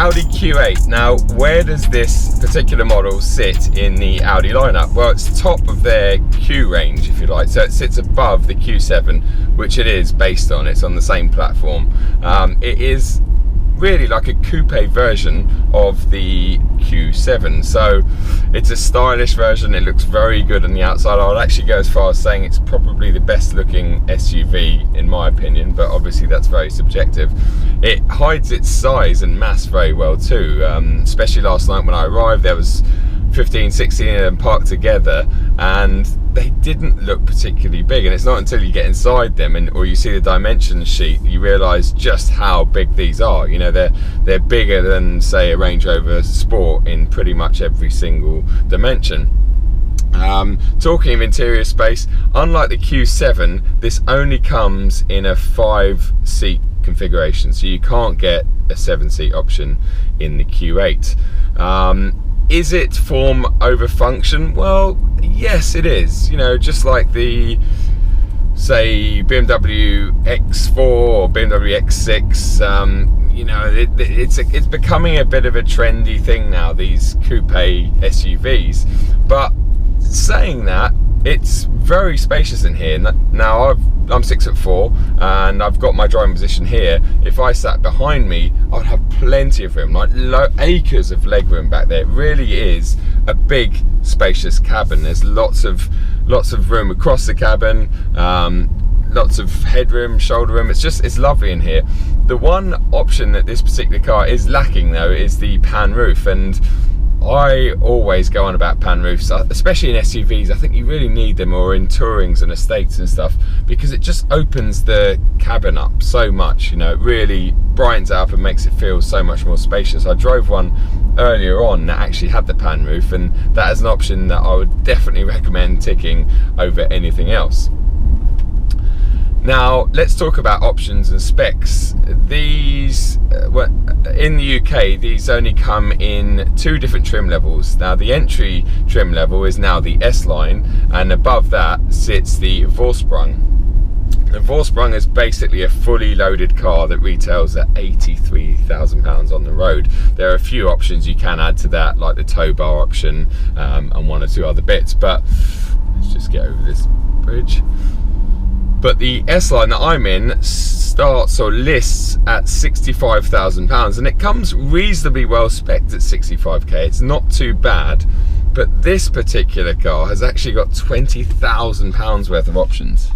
Audi Q8. Now, where does this particular model sit in the Audi lineup? Well, it's top of their Q range, if you like. So it sits above the Q7, which it is based on. It's on the same platform. It is really like a coupe version of the Q7, so it's a stylish version. It looks very good on the outside. I would actually go as far as saying it's probably the best looking SUV in my opinion, but obviously that's very subjective. It hides its size and mass very well too, especially last night when I arrived. There was 15, 16 of them parked together and they didn't look particularly big, and it's not until you get inside them or you see the dimension sheet you realise just how big these are. You know, they're bigger than, say, a Range Rover Sport in pretty much every single dimension. Talking of interior space, unlike the Q7, this only comes in a 5-seat configuration, so you can't get a 7-seat option in the Q8. Is it form over function? Well, yes it is. You know, just like the, say, BMW X4 or BMW X6, you know, it's becoming a bit of a trendy thing now, these coupe SUVs. But saying that, it's very spacious in here. Now I'm 6'4" and I've got my driving position here. If I sat behind me, I'd have plenty of room, like acres of legroom back there. It really is a big, spacious cabin. There's lots of room across the cabin, lots of headroom, shoulder room. It's lovely in here. The one option that this particular car is lacking though is the pan roof, and I always go on about pan roofs, especially in SUVs. I think you really need them, or in Tourings and estates and stuff, because it just opens the cabin up so much. You know, it really brightens it up and makes it feel so much more spacious. I drove one earlier on that actually had the pan roof, and that is an option that I would definitely recommend ticking over anything else. Now let's talk about options and specs. These, in the UK, these only come in 2 different trim levels. Now the entry trim level is now the S-Line, and above that sits the Vorsprung. The Vorsprung is basically a fully loaded car that retails at £83,000 on the road. There are a few options you can add to that, like the tow bar option and 1 or 2 other bits, but let's just get over this bridge. But the S-Line that I'm in starts or lists at £65,000, and it comes reasonably well spec'd at 65k. It's not too bad, but this particular car has actually got £20,000 worth of options.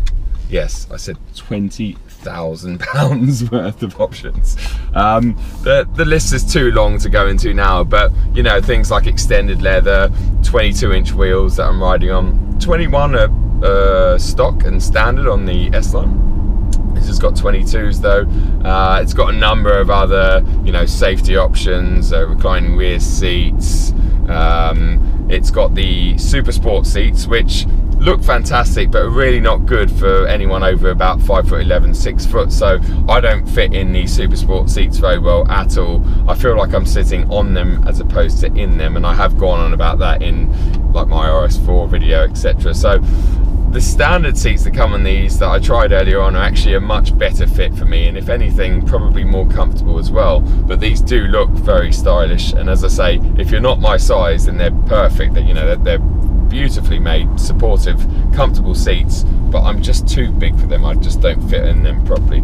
Yes, I said £20,000 worth of options. The list is too long to go into now, but you know, things like extended leather, 22-inch wheels that I'm riding on, 21 are stock and standard on the S-Line. This has got 22s though. It's got a number of other, you know, safety options, reclining rear seats. It's got the super sport seats, which look fantastic but are really not good for anyone over about 5'11", 6 foot. So I don't fit in the super sport seats very well at all. I feel like I'm sitting on them as opposed to in them, and I have gone on about that in like my RS4 video, etc. So the standard seats that come on these that I tried earlier on are actually a much better fit for me, and if anything, probably more comfortable as well. But these do look very stylish, and as I say, if you're not my size, then they're perfect. You know, they're beautifully made, supportive, comfortable seats, but I'm just too big for them. I just don't fit in them properly.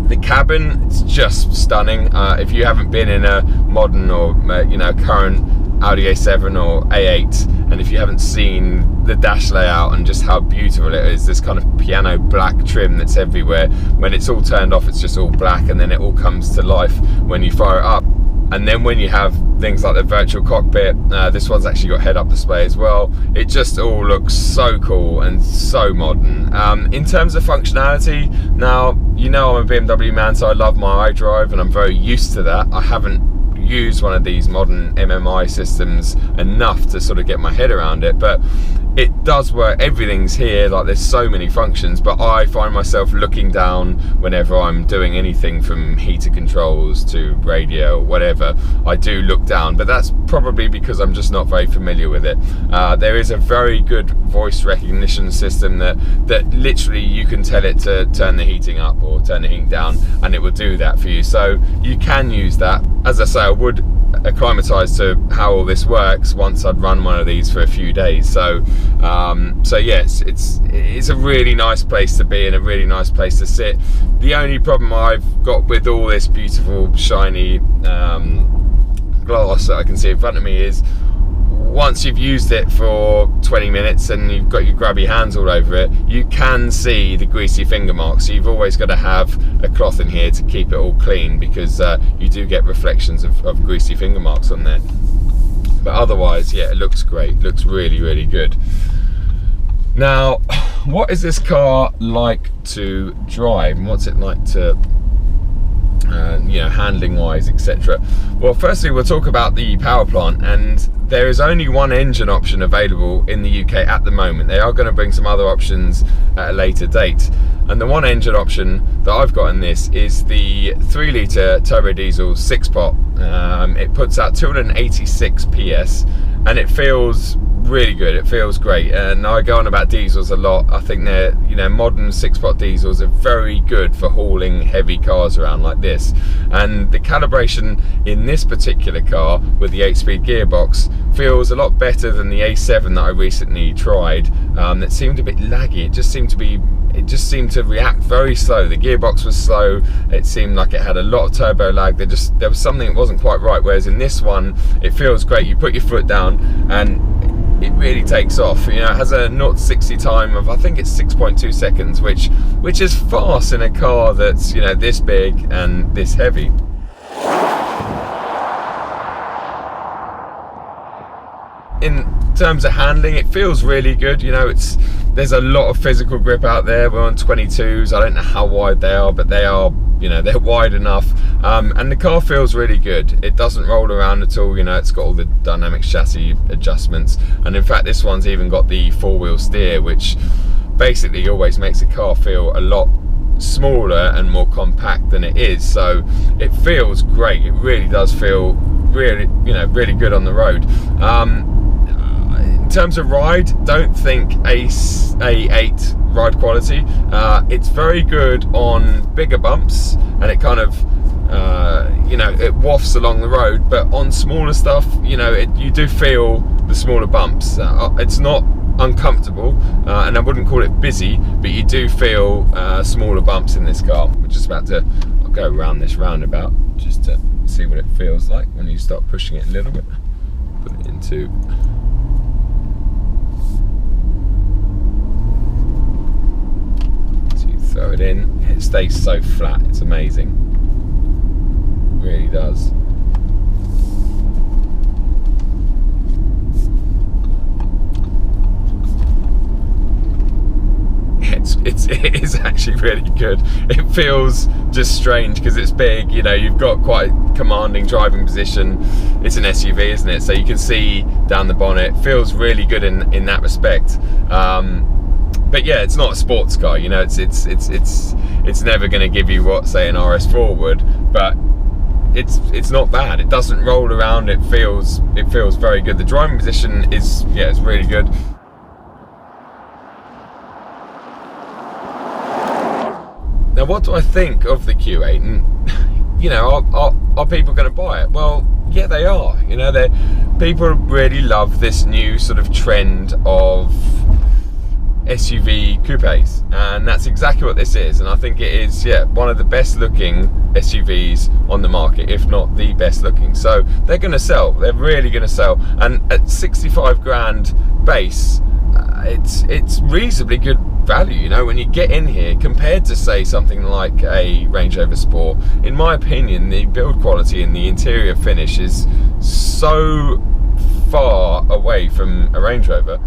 The cabin, it's just stunning. If you haven't been in a modern or you know, current Audi A7 or A8, and if you haven't seen the dash layout and just how beautiful it is, this kind of piano black trim that's everywhere. When it's all turned off, it's just all black, and then it all comes to life when you fire it up. And then when you have things like the virtual cockpit, this one's actually got head-up display as well. It just all looks so cool and so modern. In terms of functionality, now, you know I'm a BMW man, so I love my iDrive and I'm very used to that. I haven't used one of these modern MMI systems enough to sort of get my head around it, but it does work. Everything's here, like there's so many functions, but I find myself looking down whenever I'm doing anything from heater controls to radio or whatever. I do look down, but that's probably because I'm just not very familiar with it. There is a very good voice recognition system that literally you can tell it to turn the heating up or turn the heating down, and it will do that for you. So you can use that. As I say, I would acclimatise to how all this works once I'd run one of these for a few days. So yes, it's a really nice place to be and a really nice place to sit. The only problem I've got with all this beautiful shiny glass that I can see in front of me is once you've used it for 20 minutes and you've got your grubby hands all over it, you can see the greasy finger marks. So you've always got to have a cloth in here to keep it all clean, because you do get reflections of greasy finger marks on there. But otherwise, yeah, it looks great. Looks really, really good. Now, what is this car like to drive, and what's it like to you know, handling wise, etc. Well, firstly, we'll talk about the power plant, and there is only one engine option available in the UK at the moment. They are going to bring some other options at a later date, and the one engine option that I've got in this is the 3 litre turbo diesel 6-pot. It puts out 286 PS, and it feels really good. It feels great, and I go on about diesels a lot. I think they're, you know, modern 6-pot diesels are very good for hauling heavy cars around like this, and the calibration in this particular car with the 8-speed gearbox feels a lot better than the A7 that I recently tried. That seemed a bit laggy. It just seemed to react very slow. The gearbox was slow. It seemed like it had a lot of turbo lag. There was something that wasn't quite right, whereas in this one it feels great. You put your foot down and it really takes off. You know, it has a 0 to 60 time of, I think it's 6.2 seconds, which is fast in a car that's, you know, this big and this heavy. In terms of handling, it feels really good. You know, there's a lot of physical grip out there. We're on 22s. I don't know how wide they are, but they are, you know, they're wide enough, and the car feels really good. It doesn't roll around at all. You know, it's got all the dynamic chassis adjustments, and in fact this one's even got the 4-wheel steer, which basically always makes the car feel a lot smaller and more compact than it is. So it feels great. It really does feel really, you know, really good on the road. In terms of ride, don't think A8 ride quality. It's very good on bigger bumps, and it kind of you know, it wafts along the road, but on smaller stuff, you know, you do feel the smaller bumps. It's not uncomfortable, and I wouldn't call it busy, but you do feel smaller bumps in this car. We're just about to, I'll go around this roundabout just to see what it feels like when you start pushing it a little bit. Put it into, so you throw it in, it stays so flat. It's amazing, it really does. It is actually really good. It feels just strange because it's big, you know, you've got quite commanding driving position. It's an SUV, isn't it? So you can see down the bonnet. Feels really good in that respect. But yeah, it's not a sports car, you know, it's never going to give you what, say, an RS4 would, but it's not bad. It doesn't roll around. It feels very good. The driving position is, yeah, it's really good. Now, what do I think of the Q8? And, you know, are people going to buy it? Well, yeah, they are. You know, people really love this new sort of trend of SUV coupes, and that's exactly what this is. And I think it is, yeah, one of the best looking SUVs on the market, if not the best looking. So they're going to sell. They're really going to sell. And at 65 grand base, it's reasonably good value, you know, when you get in here compared to, say, something like a Range Rover Sport. In my opinion, the build quality and the interior finish is so far away from a Range Rover.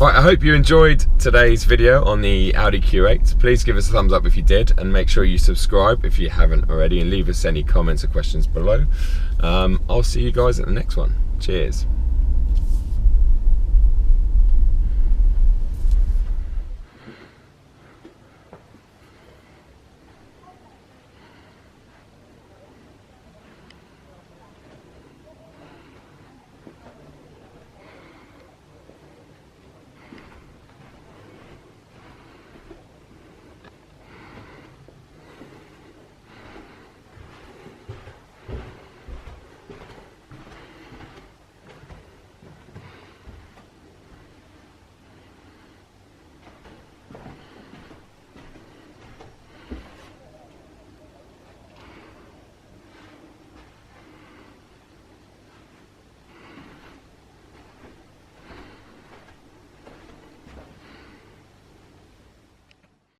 Right, I hope you enjoyed today's video on the Audi Q8. Please give us a thumbs up if you did, and make sure you subscribe if you haven't already, and leave us any comments or questions below. I'll see you guys at the next one. Cheers.